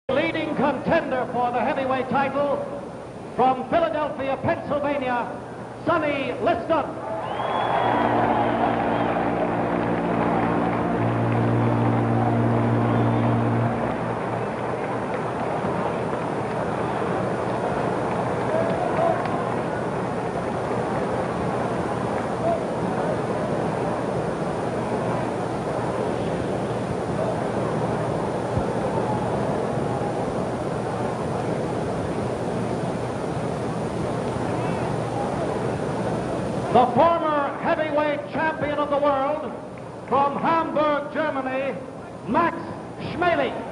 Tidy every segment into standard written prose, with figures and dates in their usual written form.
Leading contender for the heavyweight title from Philadelphia, Pennsylvania, Sonny Liston. The former heavyweight champion of the world from Hamburg, Germany, Max Schmeling.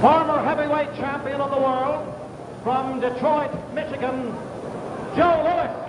Former heavyweight champion of the world from Detroit, Michigan, Joe Louis.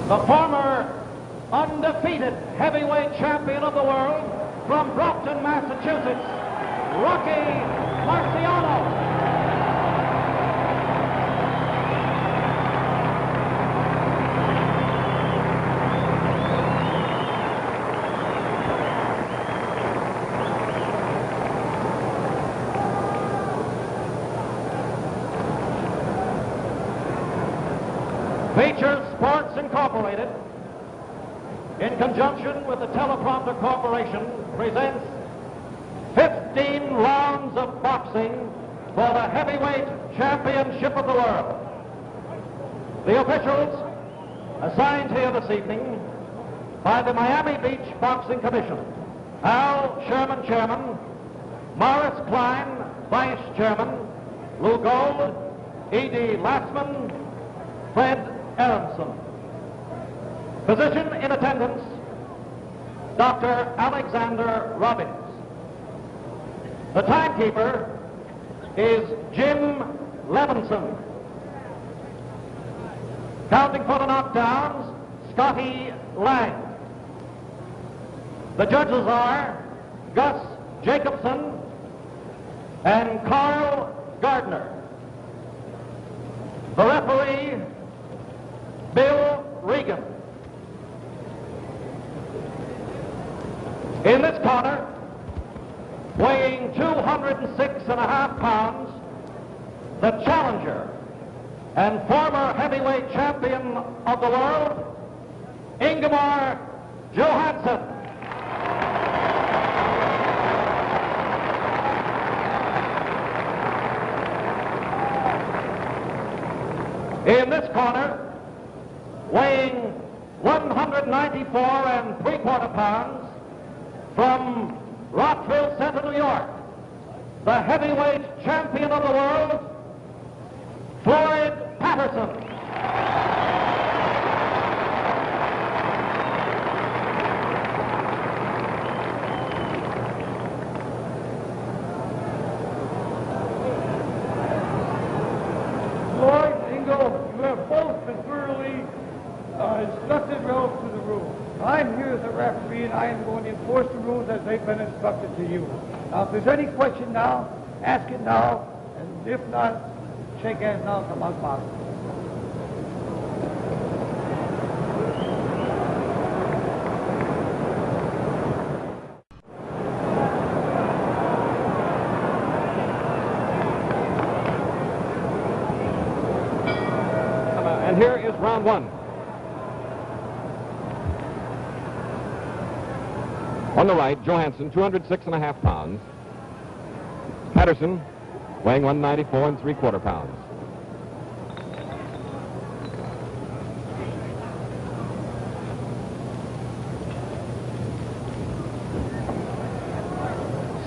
The former undefeated heavyweight champion of the world from Brockton, Massachusetts, Rocky Marciano. Features Sports Incorporated, in conjunction with the Teleprompter Corporation, presents 15 rounds of boxing for the heavyweight championship of the world. The officials assigned here this evening by the Miami Beach Boxing Commission: Al Sherman, Chairman; Morris Klein, Vice Chairman; Lou Gold; E.D. Lassman; Fred Aronson. Physician in attendance, Dr. Alexander Robbins. The timekeeper is Jim Levinson. Counting for the knockdowns, Scotty Lang. The judges are Gus Jacobson and Carl Gardner. The referee, Bill Regan. In this corner, weighing 206.5 pounds, the challenger and former heavyweight champion of the world, Ingemar Johansson. In this corner, weighing 194 3/4 pounds, from Rockville Center, New York, the heavyweight champion of the world, Floyd Patterson. Floyd, Ingo, you have both been thoroughly instructed relative to the rules. I'm here as a referee, and I am going to enforce the rules as they've been instructed to you. Now, if there's any question now, ask it now, and if not, shake hands now and come out boxing. And here is round one. On the right, Johansson, 206.5 pounds. Patterson, weighing 194 3/4 pounds.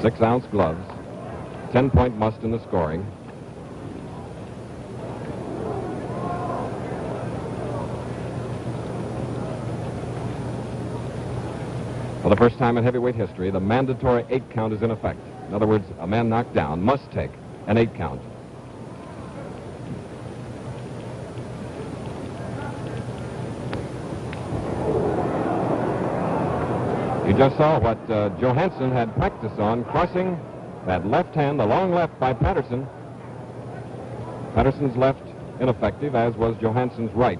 Six-ounce gloves, 10-point must in the scoring. For the first time in heavyweight history, the mandatory 8 count is in effect. In other words, a man knocked down must take an 8 count. You just saw what Johansson had practiced on, crossing that left hand, the long left by Patterson. Patterson's left ineffective, as was Johansson's right.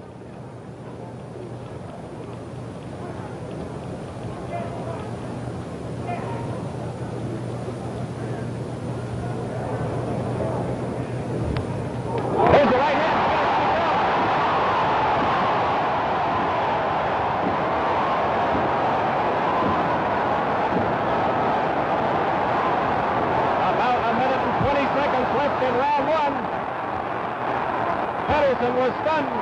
Patterson was stunned.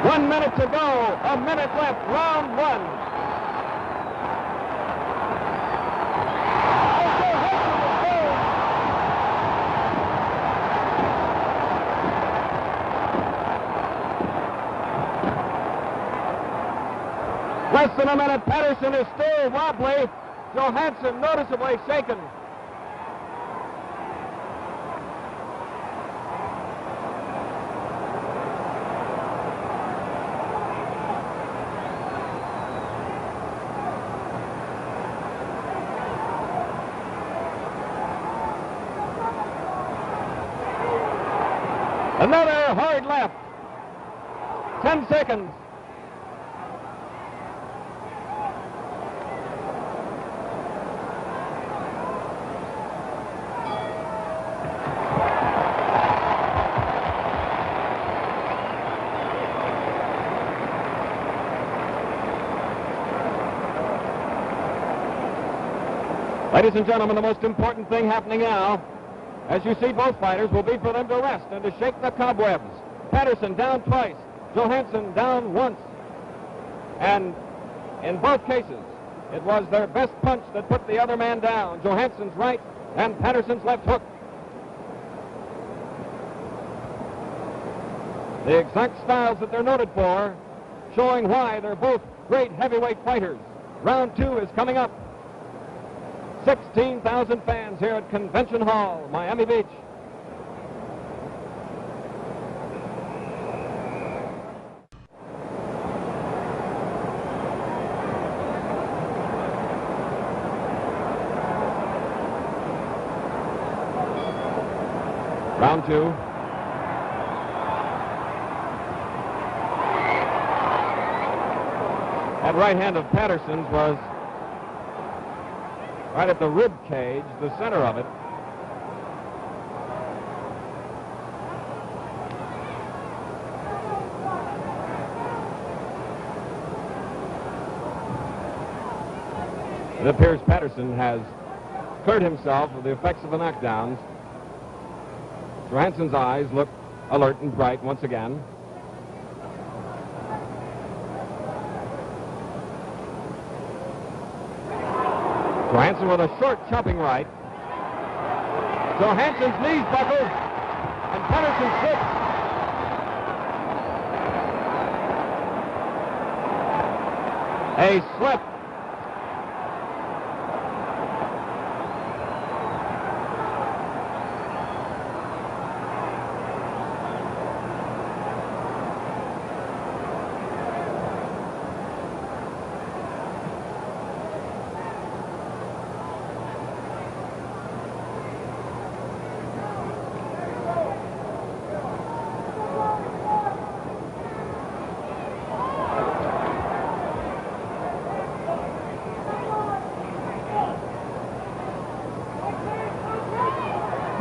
One minute to go. A minute left. Round one. Less than a minute. Patterson is still wobbly. Johansson noticeably shaken. Another hard left. 10 seconds. Ladies and gentlemen, the most important thing happening now, as you see both fighters, will be for them to rest and to shake the cobwebs. Patterson down twice, Johansson down once. And in both cases, it was their best punch that put the other man down, Johansson's right and Patterson's left hook. The exact styles that they're noted for, showing why they're both great heavyweight fighters. Round two is coming up. 16,000 fans here at Convention Hall, Miami Beach. Round two. That right hand of Patterson's was right at the rib cage, the center of it. It appears Patterson has cleared himself of the effects of the knockdowns. Johansson's eyes look alert and bright once again. Johansson with a short chopping right. Johansson's knees buckled, and Patterson slips. A slip.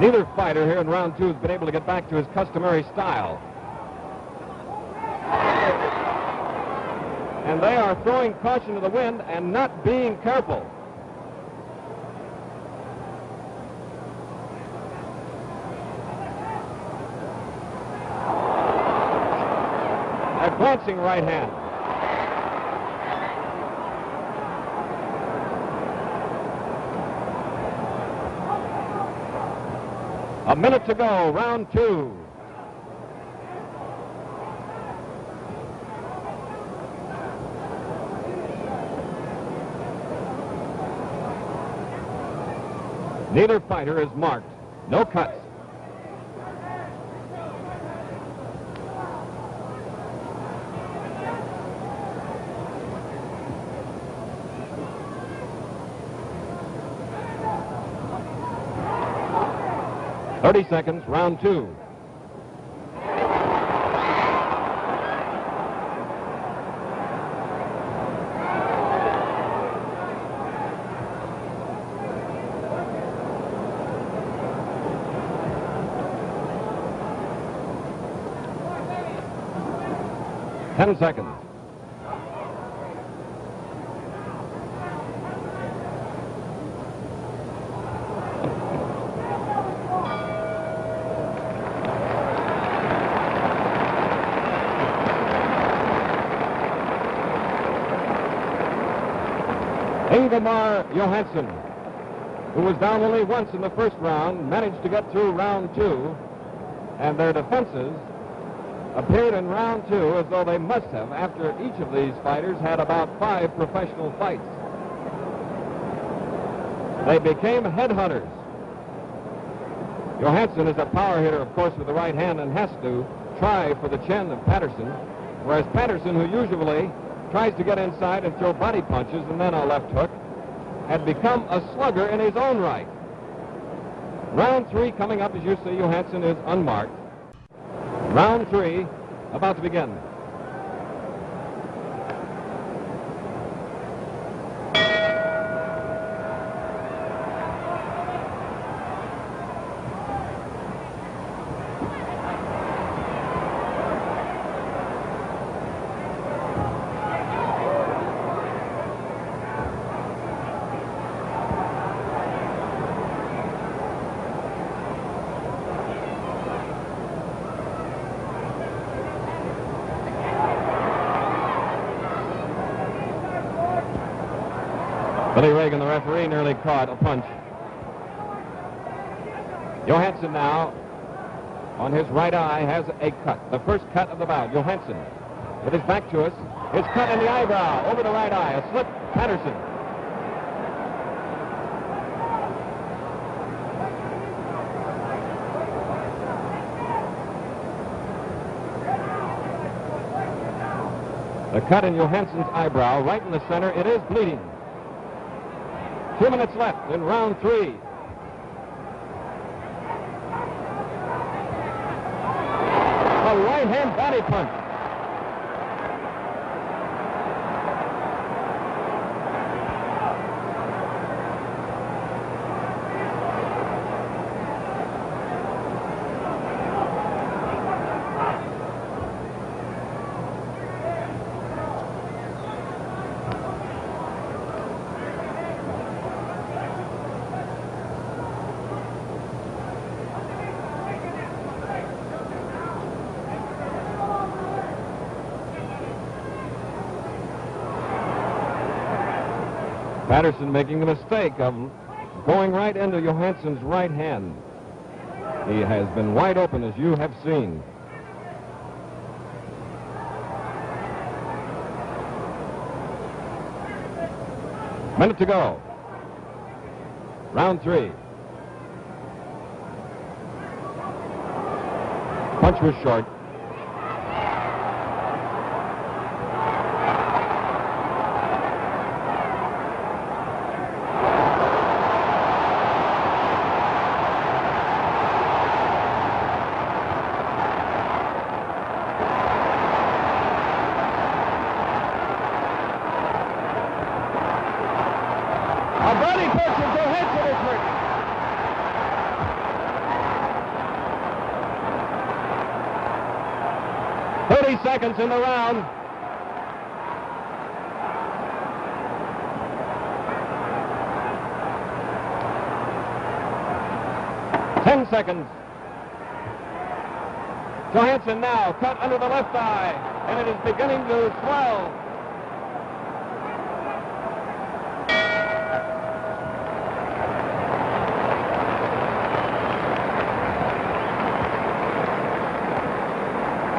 Neither fighter here in round two has been able to get back to his customary style. And they are throwing caution to the wind and not being careful. A glancing right hand. A minute to go, round two. Neither fighter is marked. No cuts. "30 seconds, round two." Ten seconds. Ingemar Johansson, who was down only once in the first round, managed to get through round two, and their defenses appeared in round two as though they must have, after each of these fighters had about 5 professional fights. They became headhunters. Johansson is a power hitter, of course, with the right hand and has to try for the chin of Patterson, whereas Patterson, who usually tries to get inside and throw body punches and then a left hook, had become a slugger in his own right. Round three coming up. As you see, Johansson is unmarked. Round three about to begin. Billy Reagan, the referee, nearly caught a punch. Johansson now, on his right eye, has a cut. The first cut of the bout. Johansson, with his back to us, his cut in the eyebrow, over the right eye. A slip, Patterson. The cut in Johansson's eyebrow, right in the center. It is bleeding. 2 minutes left in round three. A right-hand body punch. Patterson making the mistake of going right into Johansson's right hand. He has been wide open, as you have seen. Minute to go. Round three. Punch was short. A body punch, and Johansson is hurt. 3 seconds in the round. Ten seconds. Johansson now cut under the left eye, and it is beginning to swell.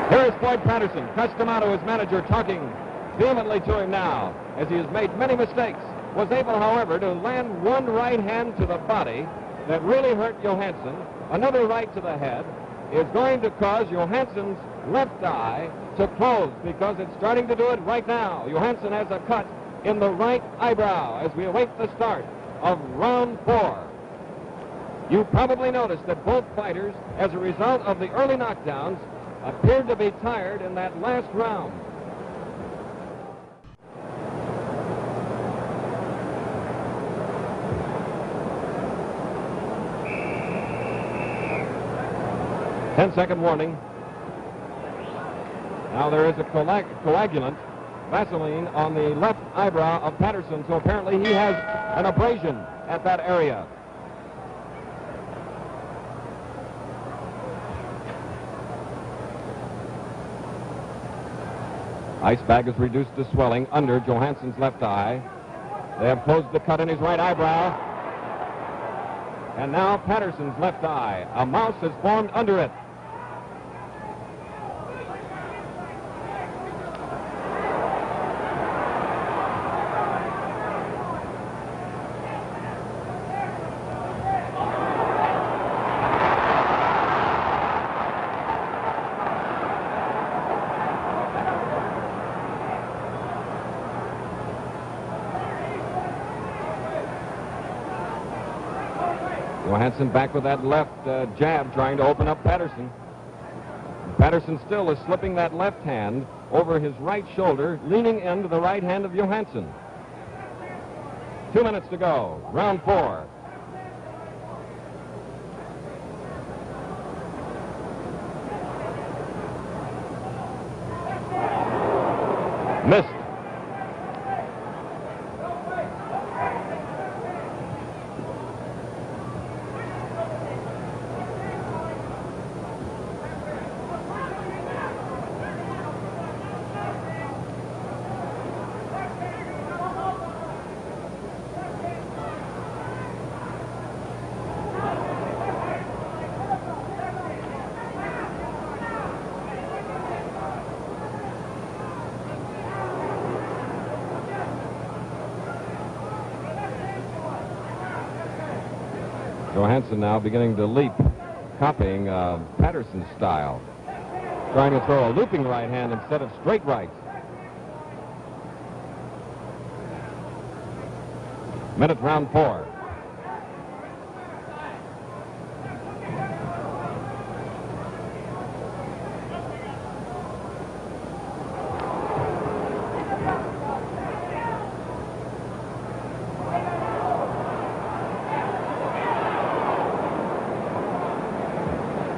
Here is Floyd Patterson, Customato, his manager, talking vehemently to him now, as he has made many mistakes. Was able, however, to land one right hand to the body that really hurt Johansson. Another right to the head is going to cause Johansson's left eye to close, because it's starting to do it right now. Johansson has a cut in the right eyebrow as we await the start of round 4. You probably noticed that both fighters, as a result of the early knockdowns, appeared to be tired in that last round. Ten-second warning. Now there is a coagulant, Vaseline, on the left eyebrow of Patterson, so apparently he has an abrasion at that area. Ice bag is reduced to swelling under Johansson's left eye. They have closed the cut in his right eyebrow. And now Patterson's left eye. A mouse has formed under it. Johansson back with that left jab, trying to open up Patterson. Patterson still is slipping that left hand over his right shoulder, leaning into the right hand of Johansson. 2 minutes to go, round 4. Missed. Johansson now beginning to leap, copying Patterson's style, trying to throw a looping right hand instead of straight right. Minute, round 4.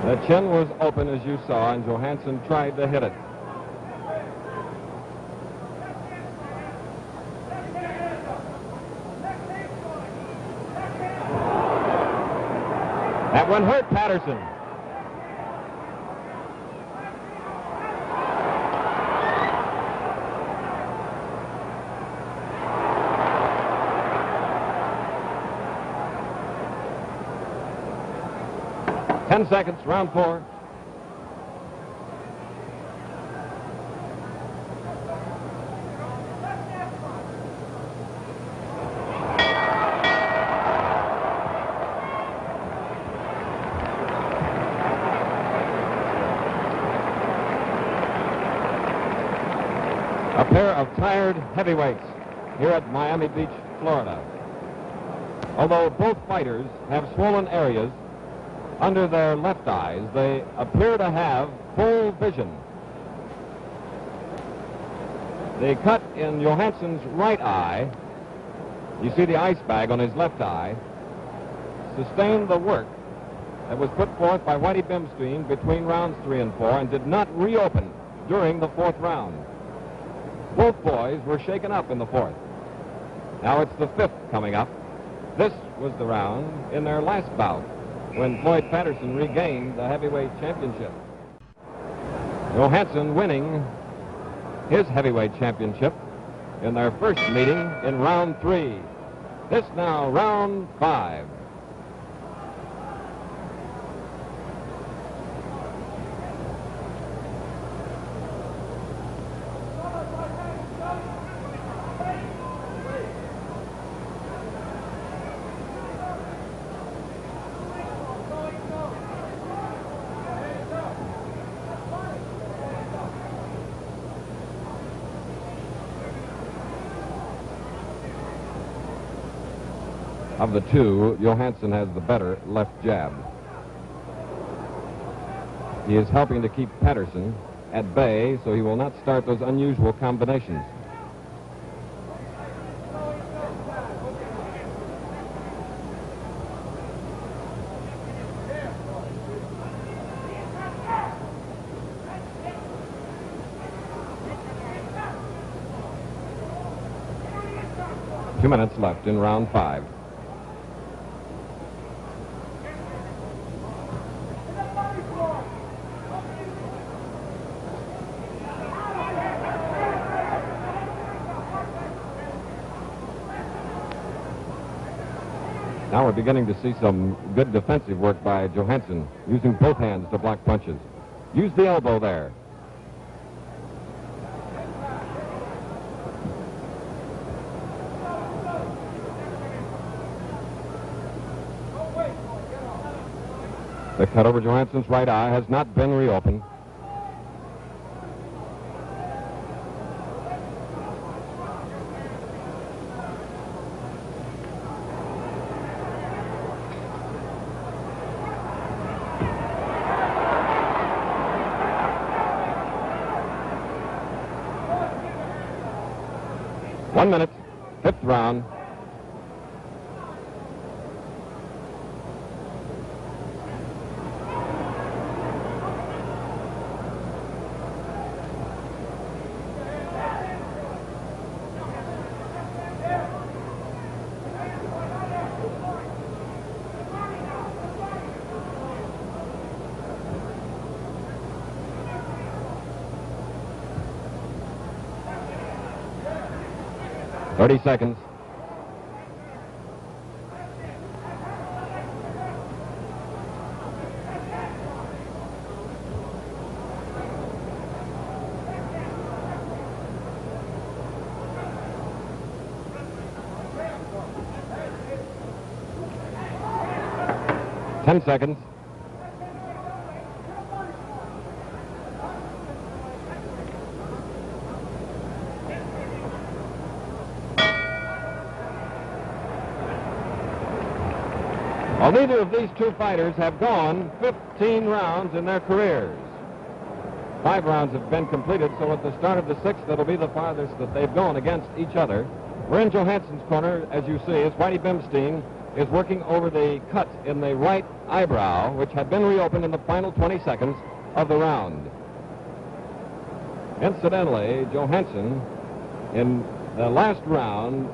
The chin was open, as you saw, and Johansson tried to hit it. That one hurt Patterson. Ten seconds, round 4. A pair of tired heavyweights here at Miami Beach, Florida. Although both fighters have swollen areas under their left eyes, they appear to have full vision. The cut in Johansson's right eye, you see the ice bag on his left eye, sustained the work that was put forth by Whitey Bimstein between rounds 3 and 4 and did not reopen during the fourth round. Both boys were shaken up in the fourth. Now it's the fifth coming up. This was the round in their last bout when Floyd Patterson regained the heavyweight championship. Johansson winning his heavyweight championship in their first meeting in round 3. This now round 5. Of the two, Johansson has the better left jab. He is helping to keep Patterson at bay so he will not start those unusual combinations. Two minutes left in round 5. Now we're beginning to see some good defensive work by Johansson, using both hands to block punches. Use the elbow there. The cut over Johansson's right eye has not been reopened. One minute, fifth round. Thirty seconds. Ten seconds. Well, neither of these two fighters have gone 15 rounds in their careers. 5 rounds have been completed, so at the start of the 6th, that'll be the farthest that they've gone against each other. We're in Johansson's corner, as you see, as Whitey Bimstein is working over the cut in the right eyebrow, which had been reopened in the final 20 seconds of the round. Incidentally, Johansson, in the last round,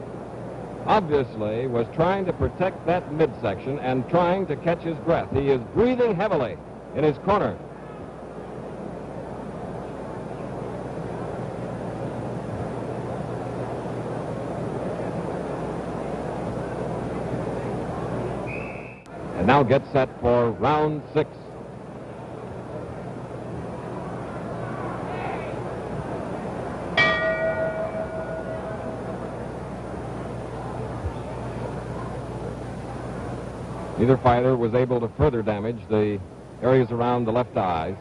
obviously was trying to protect that midsection and trying to catch his breath. He is breathing heavily in his corner. And now get set for round 6. Neither fighter was able to further damage the areas around the left eyes.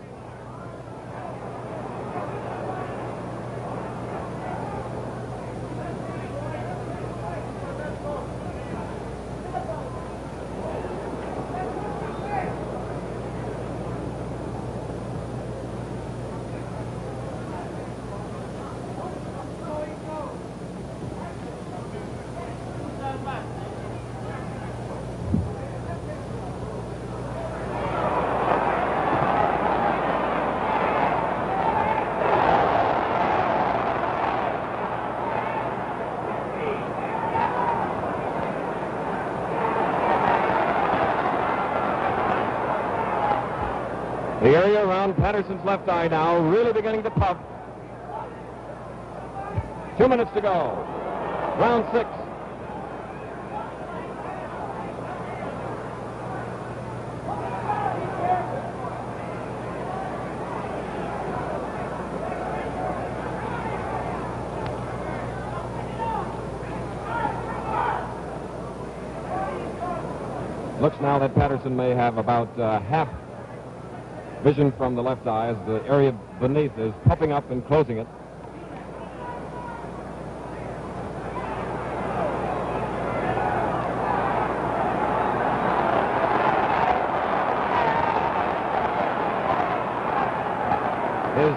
The area around Patterson's left eye now really beginning to puff. 2 minutes to go. Round 6. Looks now that Patterson may have about half vision from the left eye as the area beneath is puffing up and closing it. Is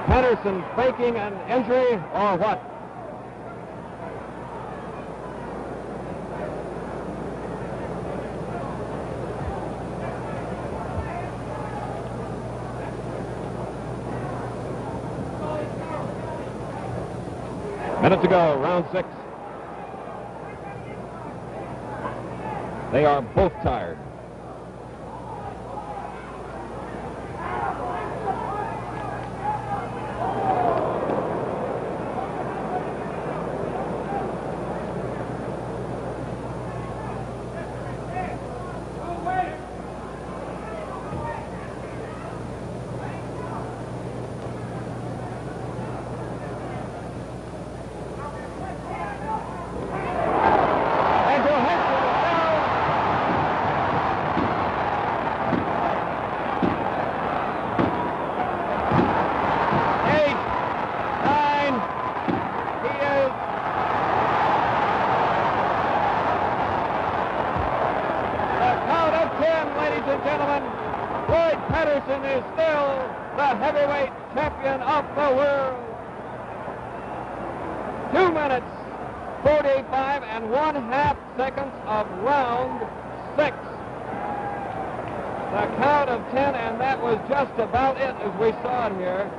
Patterson faking an injury or what? Minute to go, round 6. They are both tired. Floyd Patterson is still the heavyweight champion of the world. 2 minutes, 45 and 1/2 seconds of round 6. The count of 10, and that was just about it as we saw it here.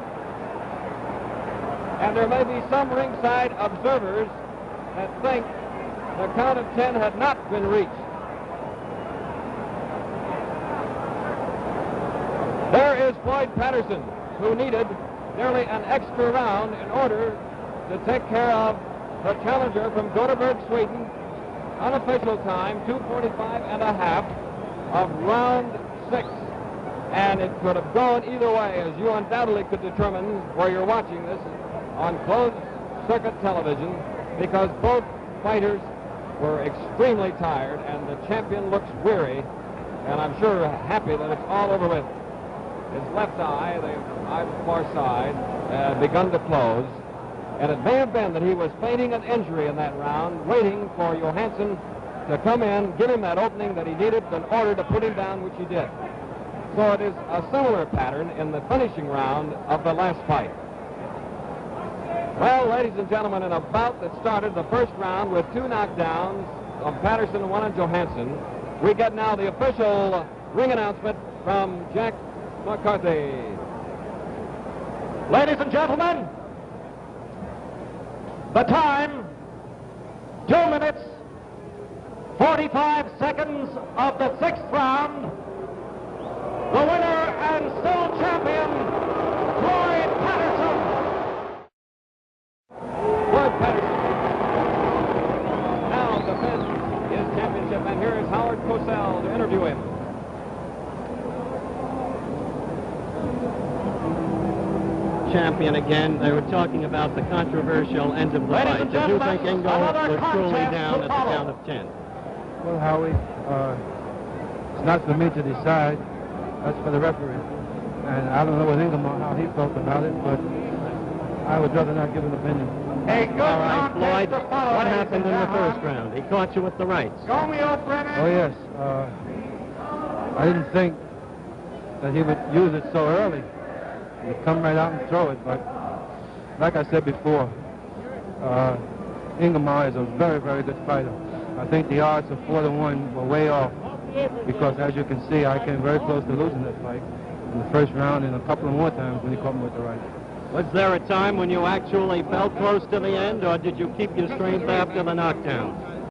And there may be some ringside observers that think the count of 10 had not been reached. There is Floyd Patterson, who needed nearly an extra round in order to take care of the challenger from Gothenburg, Sweden. Unofficial time, 2:45 and a half of round 6. And it could have gone either way, as you undoubtedly could determine where you're watching this on closed circuit television, because both fighters were extremely tired, and the champion looks weary, and I'm sure happy that it's all over with. His left eye, the eye to the far side, begun to close. And it may have been that he was feigning an injury in that round, waiting for Johansson to come in, give him that opening that he needed in order to put him down, which he did. So it is a similar pattern in the finishing round of the last fight. Well, ladies and gentlemen, in a bout that started the first round with 2 knockdowns of Patterson and 1 on Johansson, we get now the official ring announcement from Jack McCarthy. Ladies and gentlemen, the time, 2 minutes, 45 seconds of the 6th round. The winner and still champion, Floyd Patterson. Floyd Patterson now defends his championship, and here is Howard Cosell to interview him. Champion again. They were talking about the controversial end of the Ladies fight. and Did you gentlemen, think Ingo another was truly contest down to at the follow. count of 10? Well, Howie, it's not for me to decide. That's for the referee. And I don't know what Ingemar, how he felt about it, but I would rather not give an opinion. A good All right, Floyd, contest to follow, what ladies happened and in the gentlemen. first round? He caught you with the rights. Romeo Brennan. Oh, yes. I didn't think that he would use it so early. He'd come right out and throw it, but like I said before, Ingemar is a very, very good fighter. I think the odds of 4-1 were way off because, as you can see, I came very close to losing that fight in the first round and a couple of more times when he caught me with the right. Was there a time when you actually felt close to the end, or did you keep your strength after the knockdown?